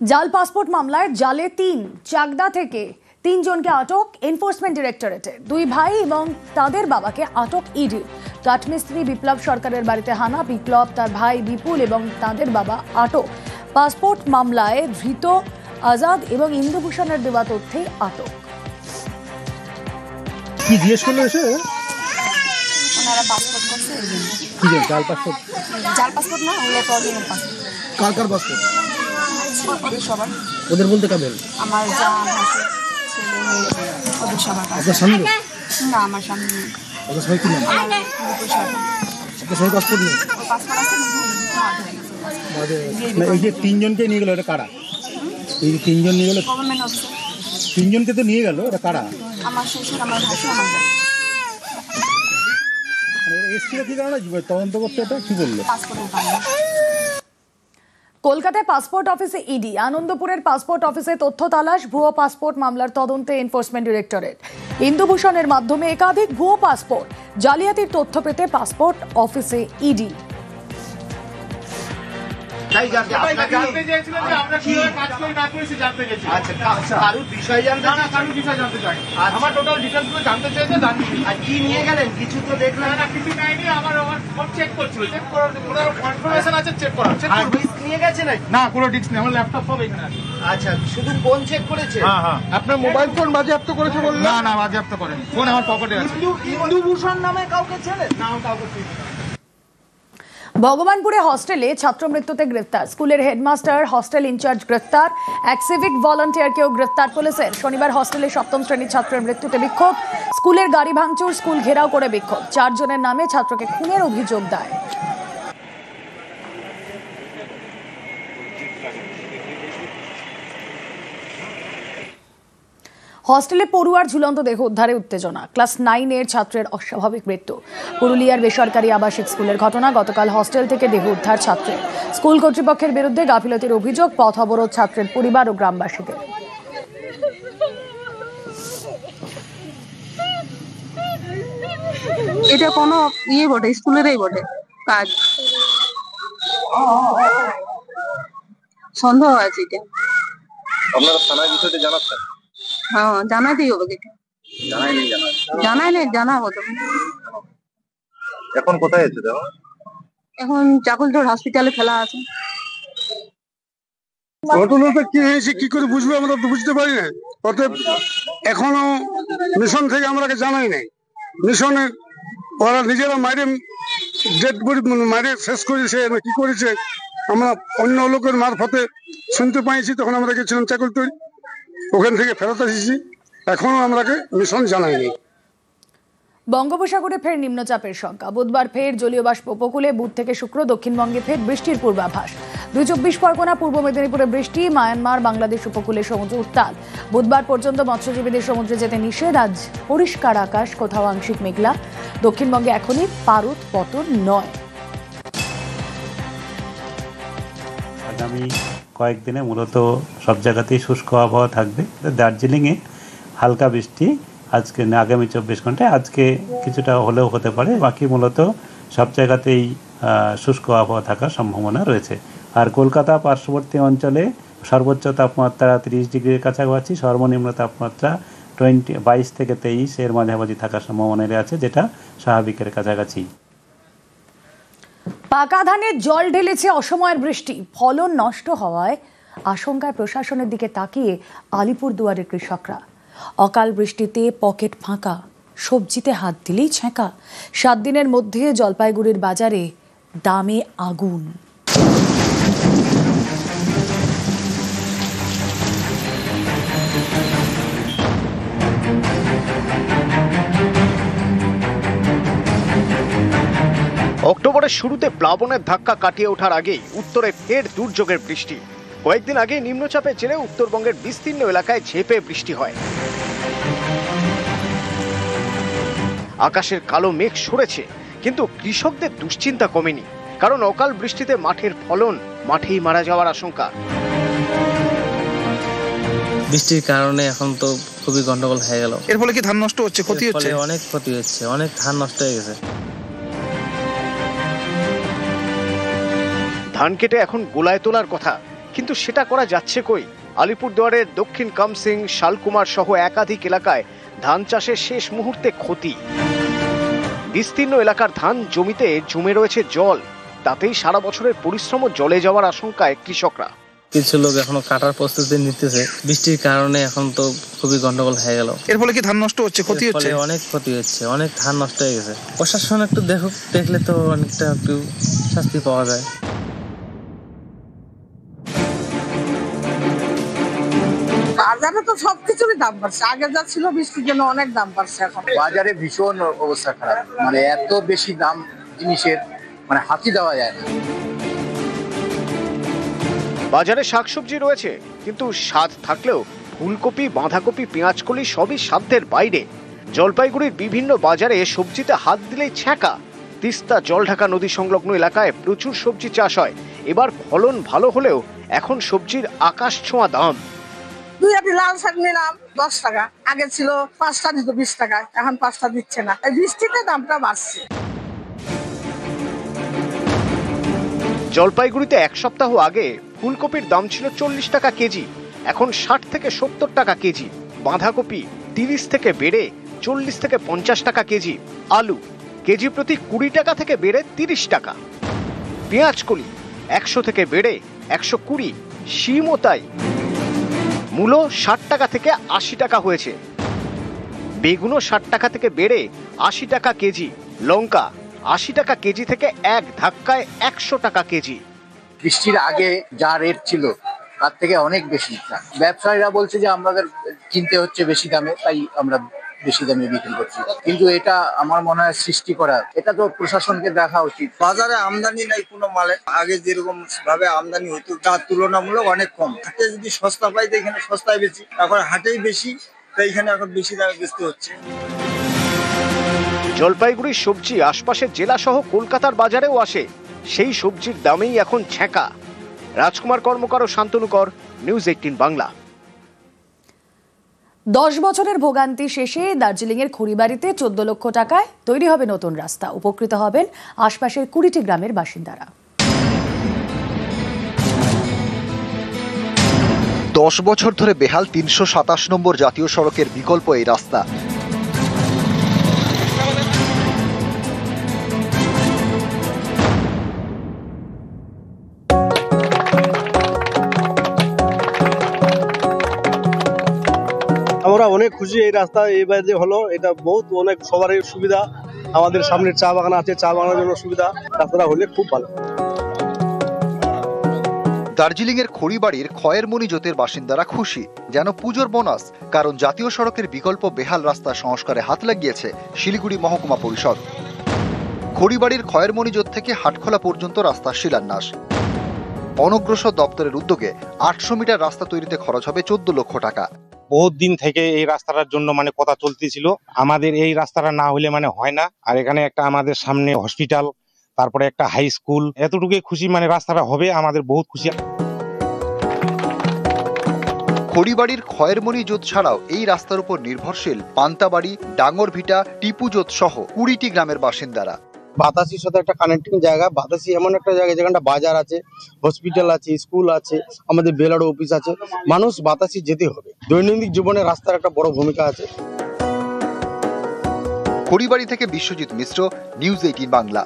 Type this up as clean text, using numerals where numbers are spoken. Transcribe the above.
জাল পাসপোর্ট মামলায় জালে ৩ চাকদা থেকে ৩ জনকে আটক এনফোর্সমেন্ট ডিরেক্টরেটে। ২ ভাই এবং তাদের বাবাকে আটক ইডি। কাঠমিস্ত্রি বিপ্লব সরকারের বাড়িতে হানা, বিপ্লব, তার ভাই বিপুল এবং তাদের বাবা আটক। পাসপোর্ট মামলায় ধৃত আজাদ এবং ইন্দুভূষণের দেওয়া তথ্যে আটক। কি জিজ্ঞেস করলো এসে? ওনারা পাসপোর্ট করছে। কি জাল পাসপোর্ট? জাল পাসপোর্ট না, ওগুলো তো অরিজিনাল পাসপোর্ট। কার পাসপোর্ট? ওদের সবার। ওদের বলতে কাদের? আমার যা ভাসে ছেলে মেয়ে ওদের সবার। আপনার স্বামী? না, আমার স্বামী নেই। ওদের সবাই কি নাম? বিপুল সরকার। আপনার সবাই পাসপোর্ট নেই? ওর পাসপোর্ট আছে কিন্তু মার ধরে গেছে। না, এই যে ৩ জনকে নিয়ে গেল, এটা কারা? এই যে ৩ জন নিয়ে গেল, গভর্নমেন্ট অফিসার। ৩ জনকে তো নিয়ে গেল, এটা কারা? আমার শ্বশুর, আমার ভাসু, আমার বোন। এসছিটা কি কারণে তদন্ত করতে? এটা কি বললো? পাসপোর্টের কারণে। কলকাতায় পাসপোর্ট অফিসে ইডি, আনন্দপুরের পাসপোর্ট অফিসে তথ্য তালাশ, ভুয়ো পাসপোর্ট মামলার তদন্তে এনফোর্সমেন্ট ডিরেক্টরেট। ইন্দুভূষণের মাধ্যমে একাধিক ভুয়ো পাসপোর্ট জালিয়াতির তথ্য পেতে পাসপোর্ট অফিসে ইডি। আপনার মোবাইল ফোন বাজেয়াপ্ত করেছে বললেন? না, বাজেয়াপ্ত করেনি। ফোন আমার পকেটে আছে। ইন্দুভূষণ নামে কাউকে চেনেন? না, কাউকে চিনি না। ভগবানপুরে হস্টেলে ছাত্র মৃত্যুতে গ্রেফতার স্কুলের হেডমাস্টার, হস্টেল ইনচার্জ গ্রেফতার, এক সিভিক ভলান্টিয়ারকেও গ্রেফতার পুলিশের। শনিবার হস্টেলে ৭ম শ্রেণীর ছাত্রের মৃত্যুতে বিক্ষোভ, স্কুলের গাড়ি ভাঙচুর, স্কুল ঘেরাও করে বিক্ষোভ। ৪ জনের নামে ছাত্রকে খুনের অভিযোগ দায়। হস্টেলে পড়ুয়ার ঝুলন্ত দেহ উদ্ধারে উত্তেজনা, ক্লাস 9-এর ছাত্রের অস্বাভাবিক মৃত্যু। পুরুলিয়ার বেসরকারি আবাসিক স্কুলের ঘটনা। গতকাল হস্টেল থেকে দেহ উদ্ধার ছাত্রের। স্কুল কর্তৃপক্ষের বিরুদ্ধে গাফিলতির অভিযোগ, পথ অবরোধ ছাত্রের পরিবার ও গ্রামবাসীদের। এটা কোনো বটে, স্কুলেরই বটে কাজ। সন্দেহ আছে এটা। আপনারা থানায় বিষয়টা জানাচ্ছেন? হ্যাঁ, জানাতেই হবে। এটা জানাই নেই, জানাবো তো। এখন কোথায় আছে দেখো? এখন চাকুলতোড় হসপিটালে ফেলা আছে। ঘটনাটা কি হয়েছে কি করে বুঝবো আমরা তো বুঝতে পারি না। অতএব এখনো মিশন থেকে আমাকে জানাই নাই। মিশনে ওরা নিজেরা মাইরে ডেড বডি মাইরে শেষ করেছে, কি করেছে আমরা অন্য লোকের মারফতে শুনতে পাইছি। তখন আমরা গেছিলাম চাকুলতোড়, ওখান থেকে ফেরত এসেছি। এখনো আমরাকে মিশন জানাইনি। বঙ্গোপসাগরে ফের নিম্নচাপের শঙ্কা, বুধবার ফের জলীয় বাষ্প উপকূলে, বুধ থেকে শুক্র দক্ষিণবঙ্গে ফের বৃষ্টির পূর্বাভাস। ২৪ পরগনা, পূর্ব মেদিনীপুরে বৃষ্টি, মায়ানমার বাংলাদেশ উপকূলে সমুদ্র উত্তাল। বুধবার পর্যন্ত মৎস্যজীবীদের সমুদ্রে যেতে নিষেধ। আজ পরিষ্কার আকাশ, কোথাও আংশিক মেঘলা। দক্ষিণবঙ্গে এখনই পারদ পতন নয়। আগামী কয়েকদিনে মূলত সব জায়গাতেই শুষ্ক আবহাওয়া থাকবে। দার্জিলিংয়ে হালকা বৃষ্টি আজকে, আগামী 24 ঘন্টায় আজকে কিছুটা হলেও হতে পারে। বাকি মূলত সব জায়গাতেই শুষ্ক আবহাওয়া থাকার সম্ভাবনা রয়েছে। আর কলকাতা পার্শ্ববর্তী অঞ্চলে সর্বোচ্চ তাপমাত্রা 30 ডিগ্রির কাছাকাছি, সর্বনিম্ন তাপমাত্রা 22 থেকে 23 এর মাঝামাঝি থাকার সম্ভাবনা আছে, যেটা স্বাভাবিকের কাছাকাছি। পাকা ধানে জল ঢেলেছে অসময়ের বৃষ্টি, ফলন নষ্ট হওয়ায় আশঙ্কায় প্রশাসনের দিকে তাকিয়ে আলিপুরদুয়ারের কৃষকরা। অকাল বৃষ্টিতে পকেট ফাঁকা, সবজিতে হাত দিলেই ছ্যাঁকা। 7 দিনের মধ্যে জলপাইগুড়ির বাজারে দামে আগুন। অক্টোবরের শুরুতে প্লাবনের ধাক্কা কাটিয়ে ওঠার আগেই উত্তরে ফের দুর্যোগের বৃষ্টি। কয়েকদিন আগে নিম্নচাপের জেরে উত্তরবঙ্গের বিস্তীর্ণ এলাকায় ঝেঁপে বৃষ্টি হয়। আকাশের কালো মেঘ সরেছে, কিন্তু কৃষকদের দুশ্চিন্তা কমেনি। কারণ অকাল বৃষ্টিতে মাঠের ফলন মাঠেই মারা যাওয়ার আশঙ্কা। বৃষ্টির কারণে এখন তো খুবই গন্ডগোল হয়ে গেল। এর ফলে কি ধান নষ্ট হচ্ছে, ক্ষতি হচ্ছে? অনেক ক্ষতি হচ্ছে, অনেক ধান নষ্ট হয়ে গেছে। ধান কেটে এখন গোলায় তোলার কথা, কিন্তু সেটা করা যাচ্ছে কই? আলিপুরদুয়ারের দক্ষিণ কামসিং, শালকুমার সহ একাধিক এলাকায় ধান চাষের শেষ মুহূর্তে ক্ষতি। বিস্তীর্ণ এলাকার ধান জমিতে জমে রয়েছে জল, তাতেই সারা বছরের পরিশ্রম জলে যাওয়ার আশঙ্কায় কৃষকরা। কিছু লোক এখনো কাটার প্রস্তুতি নিতেছে, বৃষ্টির কারণে এখন তো খুবই গন্ডগোল হয়ে গেল। এর ফলে কি ধান নষ্ট হচ্ছে, ক্ষতি হচ্ছে? অনেক ক্ষতি হচ্ছে, অনেক ধান নষ্ট হয়ে গেছে। প্রশাসন একটু দেখলে তো অনেকটা একটু শাস্তি পাওয়া যায়। বাজারে তো সবকিছুরই দাম বাড়ছে, আগে যা ছিল বৃষ্টির জন্য অনেক দাম বাড়ছে। এখন বাজারে ভীষণ অবস্থা খারাপ, মানে এত বেশি দাম জিনিসের, মানে হাতি দেওয়া যায় না। বাজারে শাকসবজি রয়েছে, কিন্তু স্বাদ থাকলেও ফুলকপি, বাঁধাকপি, পেঁয়াজকলি সবই সাধ্যের বাইরে। জলপাইগুড়ির বিভিন্ন বাজারে সবজিতে হাত দিলেই ছ্যাঁকা। তিস্তা জলঢাকা নদী সংলগ্ন এলাকায় প্রচুর সবজি চাষ হয়। এবার ফলন ভালো হলেও এখন সবজির আকাশ ছোঁয়া দাম। 2 আটি লাল শাক নিলাম 10 টাকা, আগে ছিল 5টা দিত 20 টাকা, এখন 5টা দিচ্ছে না। এই বৃষ্টিতে দামটা বাড়ছে। জলপাইগুড়িতে এক সপ্তাহ আগে ফুলকপির দাম ছিল 40 টাকা কেজি, এখন 60 থেকে 70 টাকা কেজি। বাঁধাকপি 30 থেকে বেড়ে 40 থেকে 50 টাকা কেজি। আলু কেজি প্রতি 20 টাকা থেকে বেড়ে 30 টাকা। পেঁয়াজকলি 100 থেকে বেড়ে 120। শিমও তাই, মূলো 60 টাকা থেকে 80 টাকা হয়েছে। বেগুনও 60 টাকা থেকে বেড়ে 80 টাকা কেজি। লঙ্কা 80 টাকা কেজি থেকে এক ধাক্কায় 100 টাকা কেজি। বৃষ্টির আগে যা রেট ছিল তার থেকে অনেক বেশি। ব্যবসায়ীরা বলছে যে আমাদের কিনতে হচ্ছে বেশি দামে, তাই আমরা বেশি দামে বিক্রি করছি, কিন্তু এটা আমার মনে হয় সৃষ্টি করা। এটা তো প্রশাসনকে দেখা উচিত। বাজারে আমদানি নাই কোনো মালে, আগে যেরকম ভাবে আমদানি হতো তার তুলনামূলক অনেক কম। হাটে যদি সস্তা পাই তো এখানে সস্তায় বেশি, এখন হাটেই বেশি, তাই এখানে এখন বেশি দামে বেচতে হচ্ছে। জলপাইগুড়ির সবজি আশপাশের জেলা সহ কলকাতার বাজারেও আসে, সেই সবজির দামেই এখন ছ্যাঁকা। রাজকুমার কর্মকার ও শান্তনু কর, নিউজ 18 বাংলা। 10 বছরের ভোগান্তি শেষে দার্জিলিংয়ের খড়িবাড়িতে 14 লক্ষ টাকায় তৈরি হবে নতুন রাস্তা। উপকৃত হবেন আশপাশের 20টি গ্রামের বাসিন্দারা। 10 বছর ধরে বেহাল 327 নম্বর জাতীয় সড়কের বিকল্প এই রাস্তা। আমরা অনেক খুশি এই রাস্তা এইবার যে হলো, এটা বহুত অনেক সবারই সুবিধা। আমাদের সামনে চা বাগান আছে, চা বাগানের জন্য সুবিধা, রাস্তাটা হলে খুব ভালো। দার্জিলিং এর খড়িবাড়ির খয়েরমণি জোতের বাসিন্দারা খুশি, যেন পুজোর বোনাস, কারণ জাতীয় সড়কের বিকল্প বেহাল রাস্তা সংস্কারে হাত লাগিয়েছে শিলিগুড়ি মহকুমা পরিষদ। খড়িবাড়ির খয়েরমণি জোত থেকে হাটখোলা পর্যন্ত রাস্তা শিলান্যাস। অনগ্রসর দপ্তরের উদ্যোগে 800 মিটার রাস্তা তৈরিতে খরচ হবে 14 লক্ষ টাকা। বহুত দিন থেকে এই রাস্তাটার জন্য কথা চলতেছিল, আমাদের এই রাস্তাটা না হলে হয় না। আর এখানে একটা আমাদের সামনে হসপিটাল, তারপরে একটা হাই স্কুল, এতটুকুই খুশি, রাস্তাটা হবে, আমাদের বহুত খুশি। খড়িবাড়ির খয়েরমণি জোত ছাড়াও এই রাস্তার উপর নির্ভরশীল পান্তাবাড়ি, ডাঙ্গরভিটা, টিপু জোত সহ 20টি গ্রামের বাসিন্দারা। বাতাসির সাথে একটা কানেক্টিং জায়গা। বাতাসি এমন একটা জায়গা যেখানটা বাজার আছে, হসপিটাল আছে, স্কুল আছে, আমাদের বেলারও অফিস আছে। মানুষ বাতাসি যেতে হবে, দৈনন্দিন জীবনে রাস্তার একটা বড় ভূমিকা আছে। খড়িবাড়ি থেকে বিশ্বজিৎ মিশ্র, নিউজ 18 বাংলা।